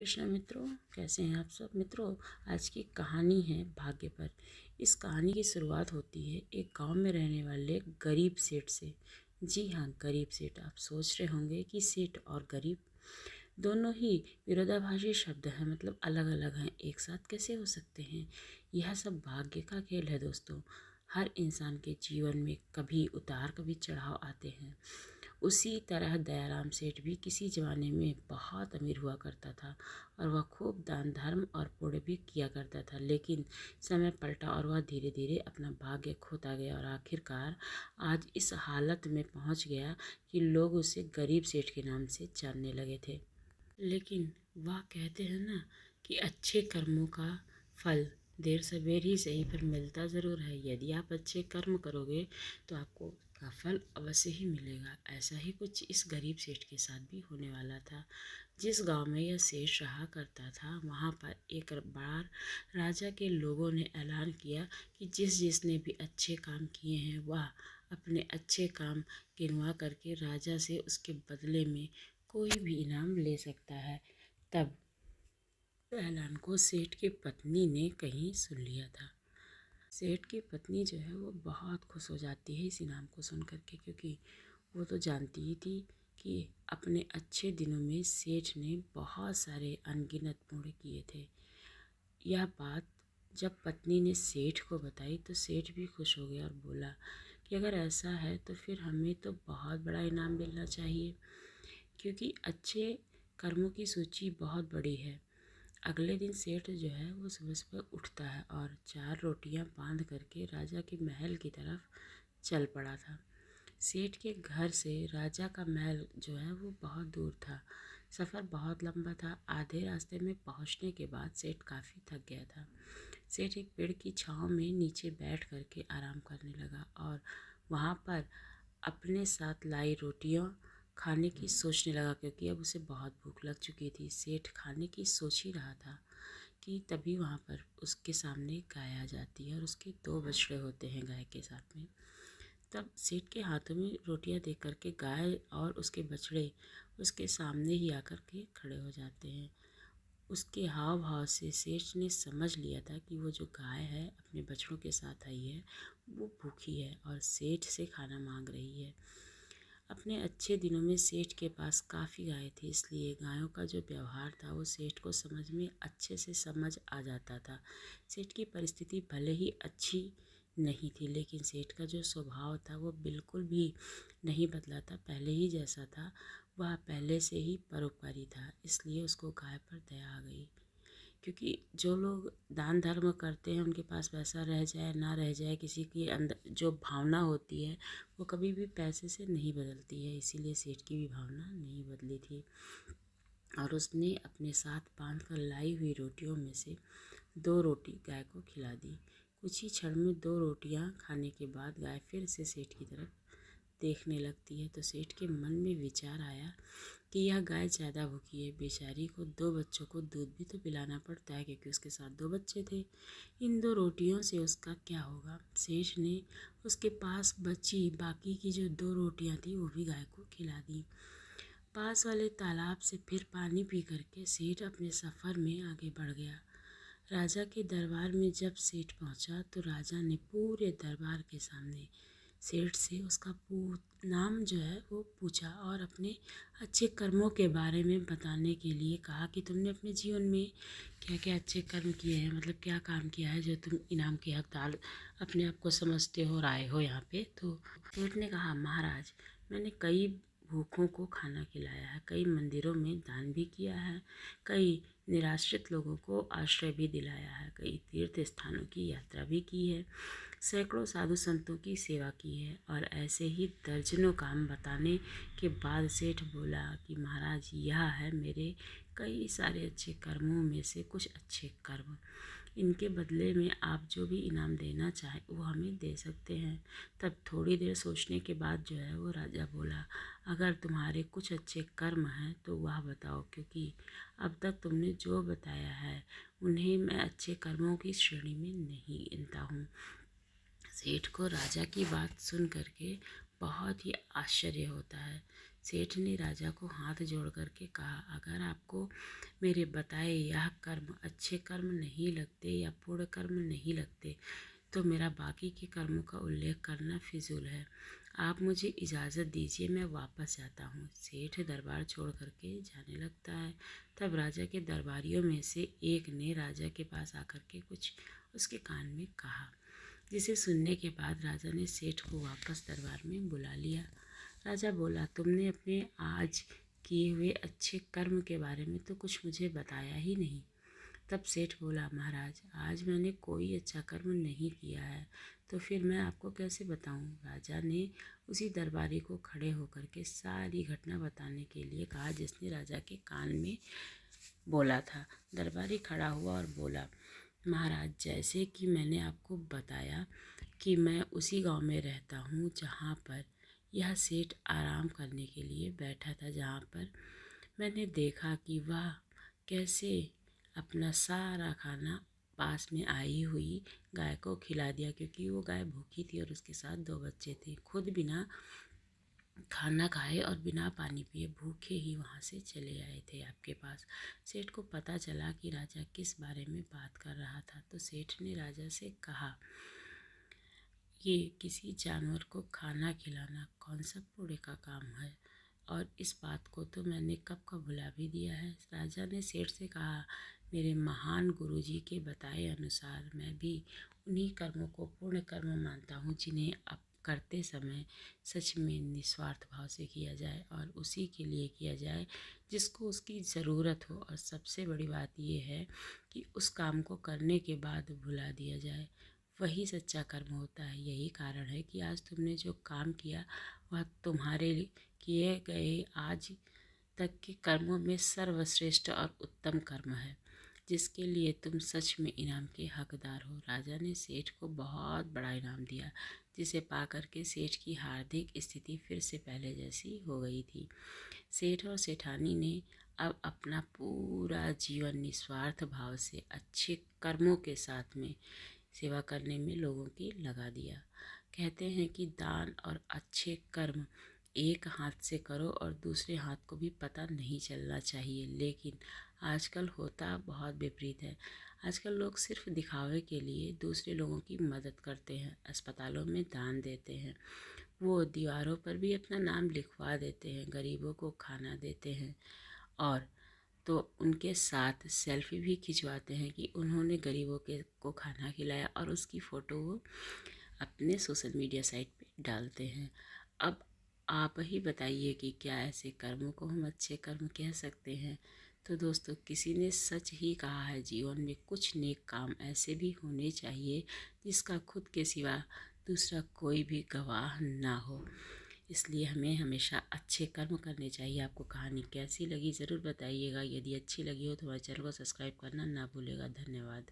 कृष्ण मित्रों, कैसे हैं आप सब मित्रों। आज की कहानी है भाग्य पर। इस कहानी की शुरुआत होती है एक गांव में रहने वाले गरीब सेठ से। जी हाँ, गरीब सेठ। आप सोच रहे होंगे कि सेठ और गरीब दोनों ही विरोधाभासी शब्द हैं, मतलब अलग अलग हैं, एक साथ कैसे हो सकते हैं। यह सब भाग्य का खेल है दोस्तों। हर इंसान के जीवन में कभी उतार कभी चढ़ाव आते हैं। उसी तरह दयाराम सेठ भी किसी ज़माने में बहुत अमीर हुआ करता था और वह खूब दान धर्म और पुण्य भी किया करता था। लेकिन समय पलटा और वह धीरे धीरे अपना भाग्य खोता गया और आखिरकार आज इस हालत में पहुंच गया कि लोग उसे गरीब सेठ के नाम से जानने लगे थे। लेकिन वह कहते हैं ना कि अच्छे कर्मों का फल देर सवेर ही सही पर मिलता ज़रूर है। यदि आप अच्छे कर्म करोगे तो आपको उसका फल अवश्य ही मिलेगा। ऐसा ही कुछ इस गरीब सेठ के साथ भी होने वाला था। जिस गांव में यह सेठ रहा करता था वहां पर एक बार राजा के लोगों ने ऐलान किया कि जिसने भी अच्छे काम किए हैं वह अपने अच्छे काम गिनवा करके राजा से उसके बदले में कोई भी इनाम ले सकता है। तब ऐलान को सेठ की पत्नी ने कहीं सुन लिया था। सेठ की पत्नी जो है वो बहुत खुश हो जाती है इस इनाम को सुन करके, क्योंकि वो तो जानती ही थी कि अपने अच्छे दिनों में सेठ ने बहुत सारे अनगिनत पुण्य किए थे। यह बात जब पत्नी ने सेठ को बताई तो सेठ भी खुश हो गया और बोला कि अगर ऐसा है तो फिर हमें तो बहुत बड़ा इनाम मिलना चाहिए, क्योंकि अच्छे कर्मों की सूची बहुत बड़ी है। अगले दिन सेठ जो है वो सुबह सुबह उठता है और 4 रोटियां बांध करके राजा के महल की तरफ चल पड़ा था। सेठ के घर से राजा का महल जो है वो बहुत दूर था। सफ़र बहुत लंबा था। आधे रास्ते में पहुंचने के बाद सेठ काफ़ी थक गया था। सेठ एक पेड़ की छांव में नीचे बैठ करके आराम करने लगा और वहाँ पर अपने साथ लाई रोटियां खाने की सोचने लगा, क्योंकि अब उसे बहुत भूख लग चुकी थी। सेठ खाने की सोच ही रहा था कि तभी वहाँ पर उसके सामने गाय आ जाती है और उसके 2 बछड़े होते हैं गाय के साथ में। तब सेठ के हाथों में रोटियां देख करके गाय और उसके बछड़े उसके सामने ही आकर के खड़े हो जाते हैं। उसके हाव भाव से सेठ ने समझ लिया था कि वो जो गाय है अपने बछड़ों के साथ आई है वो भूखी है और सेठ से खाना मांग रही है। अपने अच्छे दिनों में सेठ के पास काफ़ी गायें थी, इसलिए गायों का जो व्यवहार था वो सेठ को समझ में अच्छे से समझ आ जाता था। सेठ की परिस्थिति भले ही अच्छी नहीं थी, लेकिन सेठ का जो स्वभाव था वो बिल्कुल भी नहीं बदला था। पहले ही जैसा था, वह पहले से ही परोपकारी था, इसलिए उसको गाय पर दया आ गई। क्योंकि जो लोग दान धर्म करते हैं उनके पास पैसा रह जाए ना रह जाए, किसी की अंदर जो भावना होती है वो कभी भी पैसे से नहीं बदलती है। इसीलिए सेठ की भी भावना नहीं बदली थी और उसने अपने साथ बांध कर लाई हुई रोटियों में से 2 रोटी गाय को खिला दी। कुछ ही क्षण में 2 रोटियां खाने के बाद गाय फिर से सेठ की तरफ देखने लगती है तो सेठ के मन में विचार आया कि यह गाय ज़्यादा भूखी है। बेचारी को 2 बच्चों को दूध भी तो पिलाना पड़ता है, क्योंकि उसके साथ 2 बच्चे थे। इन 2 रोटियों से उसका क्या होगा। सेठ ने उसके पास बची बाकी की जो 2 रोटियां थी वो भी गाय को खिला दी। पास वाले तालाब से फिर पानी पी करके सेठ अपने सफ़र में आगे बढ़ गया। राजा के दरबार में जब सेठ पहुंचा तो राजा ने पूरे दरबार के सामने सेठ से उसका नाम जो है वो पूछा और अपने अच्छे कर्मों के बारे में बताने के लिए कहा कि तुमने अपने जीवन में क्या क्या अच्छे कर्म किए हैं, मतलब क्या काम किया है जो तुम इनाम के हकदार अपने आप को समझते हो और आए हो यहाँ पे। तो सेठ ने कहा, महाराज, मैंने कई भूखों को खाना खिलाया है, कई मंदिरों में दान भी किया है, कई निराश्रित लोगों को आश्रय भी दिलाया है, कई तीर्थ स्थानों की यात्रा भी की है, सैकड़ों साधु संतों की सेवा की है। और ऐसे ही दर्जनों काम बताने के बाद सेठ बोला कि महाराज, यह है मेरे कई सारे अच्छे कर्मों में से कुछ अच्छे कर्म। इनके बदले में आप जो भी इनाम देना चाहे वो हमें दे सकते हैं। तब थोड़ी देर सोचने के बाद जो है वो राजा बोला, अगर तुम्हारे कुछ अच्छे कर्म हैं तो वह बताओ, क्योंकि अब तक तुमने जो बताया है उन्हें मैं अच्छे कर्मों की श्रेणी में नहीं गिनता हूँ। सेठ को राजा की बात सुन करके बहुत ही आश्चर्य होता है। सेठ ने राजा को हाथ जोड़ करके कहा, अगर आपको मेरे बताए यह कर्म अच्छे कर्म नहीं लगते या पूर्ण कर्म नहीं लगते तो मेरा बाकी के कर्मों का उल्लेख करना फिजूल है। आप मुझे इजाज़त दीजिए, मैं वापस जाता हूँ। सेठ दरबार छोड़ करके जाने लगता है। तब राजा के दरबारियों में से एक ने राजा के पास आकर के कुछ उसके कान में कहा, जिसे सुनने के बाद राजा ने सेठ को वापस दरबार में बुला लिया। राजा बोला, तुमने अपने आज किए हुए अच्छे कर्म के बारे में तो कुछ मुझे बताया ही नहीं। तब सेठ बोला, महाराज आज मैंने कोई अच्छा कर्म नहीं किया है, तो फिर मैं आपको कैसे बताऊं। राजा ने उसी दरबारी को खड़े होकर के सारी घटना बताने के लिए कहा जिसने राजा के कान में बोला था। दरबारी खड़ा हुआ और बोला, महाराज जैसे कि मैंने आपको बताया कि मैं उसी गांव में रहता हूँ जहाँ पर यह सेठ आराम करने के लिए बैठा था, जहाँ पर मैंने देखा कि वह कैसे अपना सारा खाना पास में आई हुई गाय को खिला दिया, क्योंकि वो गाय भूखी थी और उसके साथ 2 बच्चे थे। खुद बिना खाना खाए और बिना पानी पिए भूखे ही वहाँ से चले आए थे आपके पास। सेठ को पता चला कि राजा किस बारे में बात कर रहा था, तो सेठ ने राजा से कहा, ये किसी जानवर को खाना खिलाना कौन सा पुण्य का काम है, और इस बात को तो मैंने कब का भुला भी दिया है। राजा ने सेठ से कहा, मेरे महान गुरुजी के बताए अनुसार मैं भी उन्हीं कर्मों को पूर्ण कर्म मानता हूँ जिन्हें अब करते समय सच में निस्वार्थ भाव से किया जाए और उसी के लिए किया जाए जिसको उसकी ज़रूरत हो, और सबसे बड़ी बात यह है कि उस काम को करने के बाद भुला दिया जाए, वही सच्चा कर्म होता है। यही कारण है कि आज तुमने जो काम किया वह तुम्हारे किए गए आज तक के कर्मों में सर्वश्रेष्ठ और उत्तम कर्म है, जिसके लिए तुम सच में इनाम के हकदार हो। राजा ने सेठ को बहुत बड़ा इनाम दिया, जिसे पाकर के सेठ की हार्दिक स्थिति फिर से पहले जैसी हो गई थी। सेठ और सेठानी ने अब अपना पूरा जीवन निस्वार्थ भाव से अच्छे कर्मों के साथ में सेवा करने में लोगों की लगा दिया। कहते हैं कि दान और अच्छे कर्म एक हाथ से करो और दूसरे हाथ को भी पता नहीं चलना चाहिए, लेकिन आजकल होता बहुत विपरीत है। आजकल लोग सिर्फ दिखावे के लिए दूसरे लोगों की मदद करते हैं, अस्पतालों में दान देते हैं, वो दीवारों पर भी अपना नाम लिखवा देते हैं, गरीबों को खाना देते हैं, और तो उनके साथ सेल्फी भी खिंचवाते हैं कि उन्होंने गरीबों के को खाना खिलाया, और उसकी फ़ोटो वो अपने सोशल मीडिया साइट पे डालते हैं। अब आप ही बताइए कि क्या ऐसे कर्मों को हम अच्छे कर्म कह सकते हैं। तो दोस्तों, किसी ने सच ही कहा है, जीवन में कुछ नेक काम ऐसे भी होने चाहिए जिसका खुद के सिवा दूसरा कोई भी गवाह ना हो। इसलिए हमें हमेशा अच्छे कर्म करने चाहिए। आपको कहानी कैसी लगी ज़रूर बताइएगा। यदि अच्छी लगी हो तो हमारे चैनल को सब्सक्राइब करना ना भूलेगा। धन्यवाद।